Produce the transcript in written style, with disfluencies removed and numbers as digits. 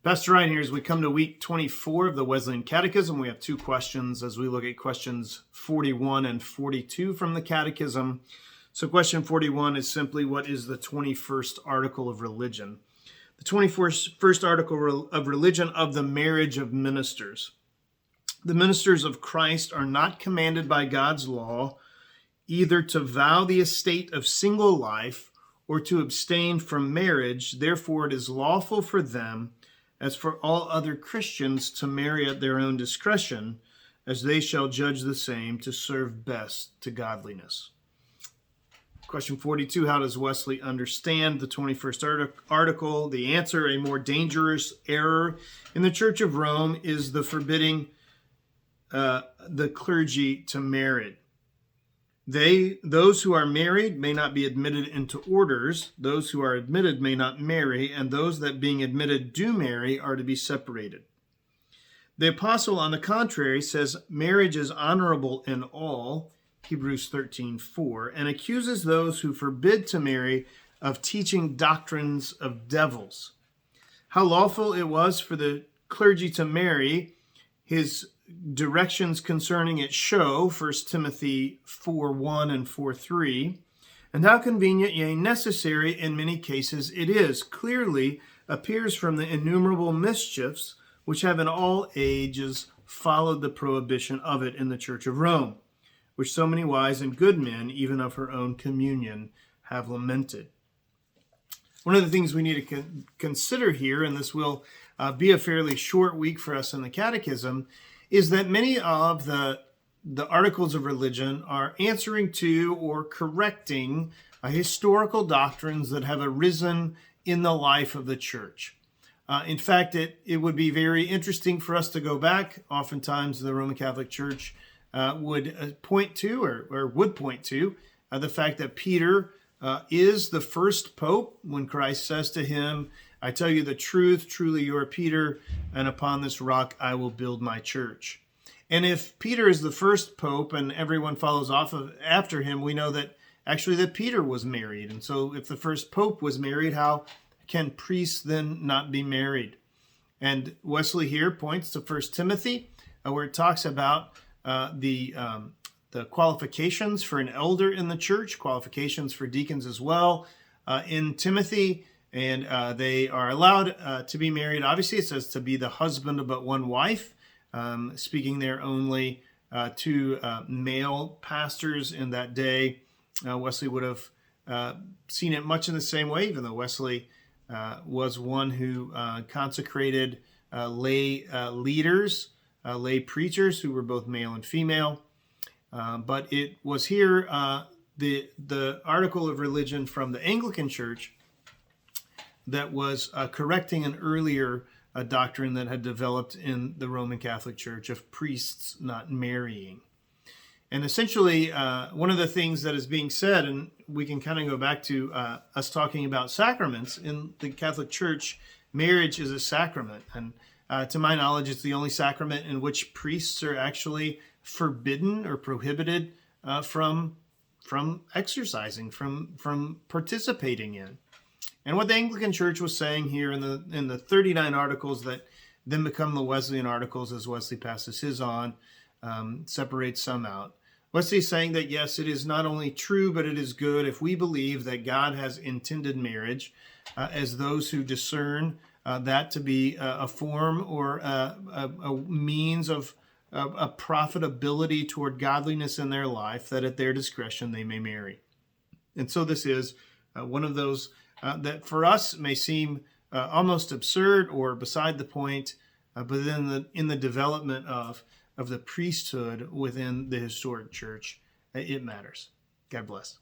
Pastor Ryan here. As we come to week 24 of the Wesleyan Catechism, we have two questions as we look at questions 41 and 42 from the Catechism. So question 41 is simply, what is the 21st article of religion? The 21st article of religion of the marriage of ministers. The ministers of Christ are not commanded by God's law either to vow the estate of single life or to abstain from marriage. Therefore, it is lawful for them, as for all other Christians, to marry at their own discretion, as they shall judge the same to serve best to godliness. Question 42, how does Wesley understand the 21st article? The answer, a more dangerous error in the Church of Rome is the forbidding the clergy to marry. Those who are married may not be admitted into orders. Those who are admitted may not marry, and those that being admitted do marry are to be separated. The apostle, on the contrary, says marriage is honorable in all, Hebrews 13:4, and accuses those who forbid to marry of teaching doctrines of devils. How lawful it was for the clergy to marry, his directions concerning it show, 1 Timothy 4:1 and 4:3, and how convenient, yea, necessary in many cases it is, clearly appears from the innumerable mischiefs which have in all ages followed the prohibition of it in the Church of Rome, which so many wise and good men, even of her own communion, have lamented. One of the things we need to consider here, and this will be a fairly short week for us in the Catechism, is that many of the articles of religion are answering to or correcting historical doctrines that have arisen in the life of the church. In fact, it would be very interesting for us to go back. Oftentimes, the Roman Catholic Church would point to the fact that Peter is the first pope when Christ says to him, I tell you the truth, truly you are Peter, and upon this rock I will build my church. And if Peter is the first pope and everyone follows after him, we know that actually that Peter was married. And so if the first pope was married, how can priests then not be married? And Wesley here points to 1 Timothy, where it talks about the qualifications for an elder in the church, qualifications for deacons as well in Timothy. And they are allowed to be married. Obviously, it says to be the husband of but one wife, speaking there only to male pastors in that day. Wesley would have seen it much in the same way, even though Wesley was one who consecrated lay leaders, lay preachers who were both male and female. But it was here the article of religion from the Anglican Church that was correcting an earlier doctrine that had developed in the Roman Catholic Church of priests not marrying. And essentially, one of the things that is being said, and we can kind of go back to us talking about sacraments, in the Catholic Church, marriage is a sacrament. And to my knowledge, it's the only sacrament in which priests are actually forbidden or prohibited from exercising, from participating in. And what the Anglican Church was saying here in the 39 articles that then become the Wesleyan articles as Wesley passes his on, separates some out. Wesley's saying that yes, it is not only true, but it is good if we believe that God has intended marriage as those who discern that to be a form or a means of a profitability toward godliness in their life, that at their discretion they may marry. And so this is one of those that for us may seem almost absurd or beside the point, but then in the development of the priesthood within the historic church, it matters. God bless.